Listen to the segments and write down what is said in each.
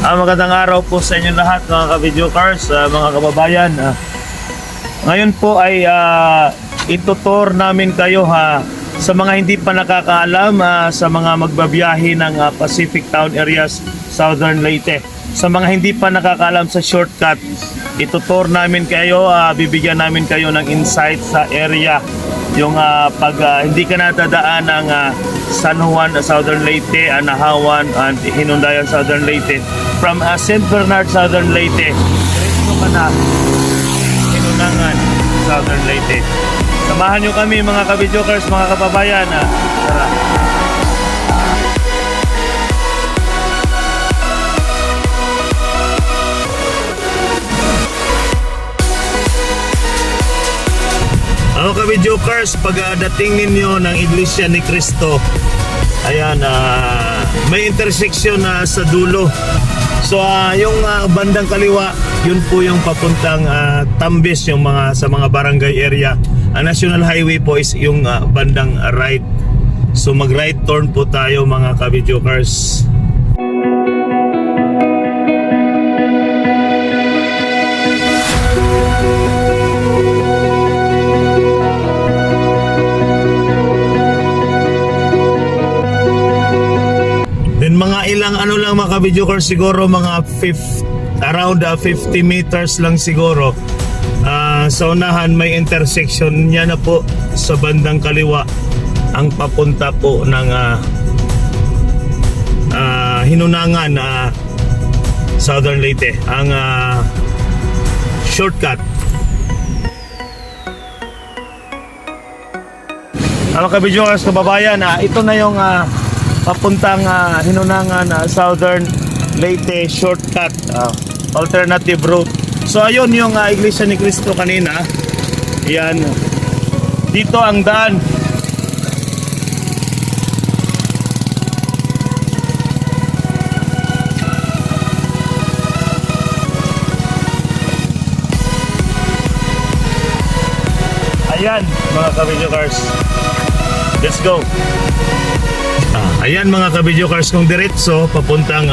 Magandang araw po sa inyo lahat mga ka-video cars, mga kababayan. Ngayon po ay itutur namin kayo sa mga hindi pa nakakaalam sa mga magbabiyahe ng Pacific Town Areas, Southern Leyte. Sa mga hindi pa nakakaalam sa shortcut, itutur namin kayo, bibigyan namin kayo ng insight sa area. Yung pag hindi ka natadaan ng San Juan, Southern Leyte, Anahawan, and Hinundayan, Southern Leyte. From St. Bernard, Southern Leyte, diretso ka na Hinunangan, Southern Leyte. Samahan nyo kami mga ka-videokers, mga kababayan. Tara. Mga ka-videokers, pagdating ninyo ng Iglesia ni Cristo, ayan, may intersection sa dulo. So yung bandang kaliwa, yun po yung papuntang Tambis, yung sa mga barangay area. Ang National Highway po is yung bandang right. So mag right turn po tayo mga ka-videokers. Mga ilang lang mga ka-videokers, siguro mga around 50 meters lang siguro. Sa unahan may intersection niya na po sa bandang kaliwa ang papunta po ng Hinunangan, Southern Leyte, ang shortcut. Mga ka-videokers, kababayan, ito na yung papuntang Hinunangan, Southern Leyte shortcut, alternative route. So ayun yung Iglesia ni Cristo kanina. Yan. Dito ang daan. Ayan mga ka-videokers. Let's go. Ayan mga ka-videokars, kung diretso papuntang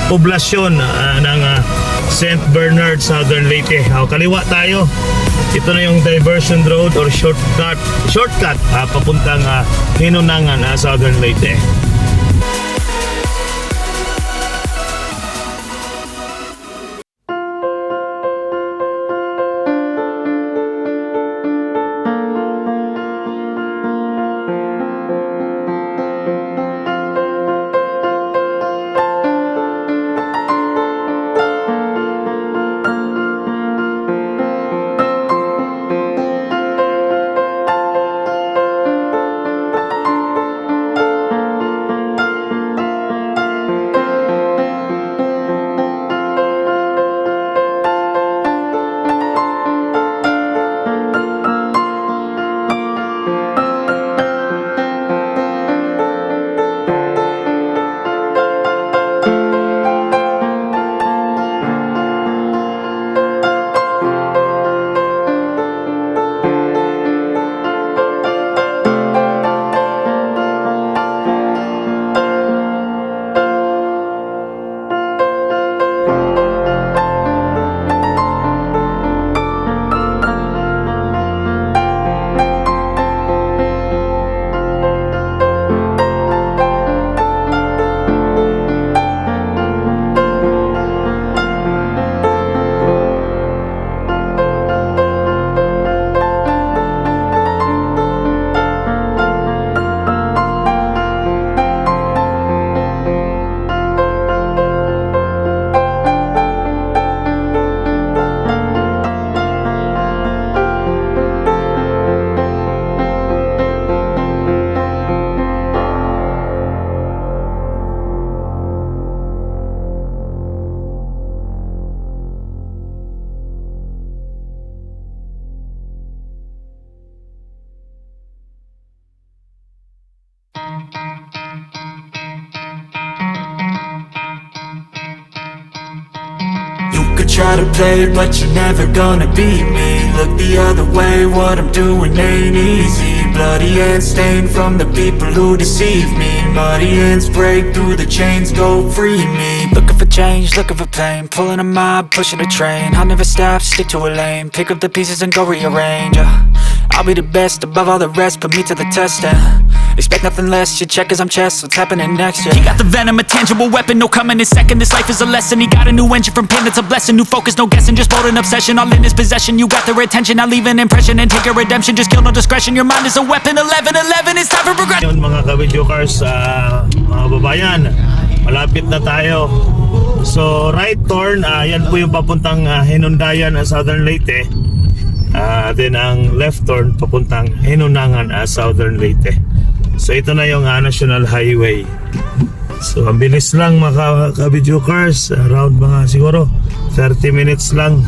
poblasyon ng St. Bernard, Southern Leyte. Kaliwa tayo. Ito na yung diversion road or shortcut papuntang Hinunangan, Southern Leyte. Try to play, but you're never gonna beat me. Look the other way, what I'm doing ain't easy. Bloody hands stained from the people who deceive me. Muddy hands break through the chains, go free me. Looking for change, looking for pain, pulling a mob, pushing a train. I'll never stop, stick to a lane, pick up the pieces and go rearrange. I'll be the best above all the rest, put me to the test and expect nothing less, your check is I'm chess, what's happening next, yeah. He got the venom, a tangible weapon, no coming in second. This life is a lesson, he got a new engine from pain, it's a blessing. New focus, no guessing, just bold and obsession, all in his possession. You got their attention, I'll leave an impression and take your redemption. Just kill, no discretion, your mind is a weapon. 11-11, it's time for progression. Yun mga ka-video cars, mga babayan, malapit na tayo. So right turn, yan po yung papuntang Hinundayan, Southern Leyte. Then ang left turn papuntang Hinunangan, Southern Leyte. So ito na yung National Highway. So ang bilis lang mga ka-video cars, around mga siguro 30 minutes lang.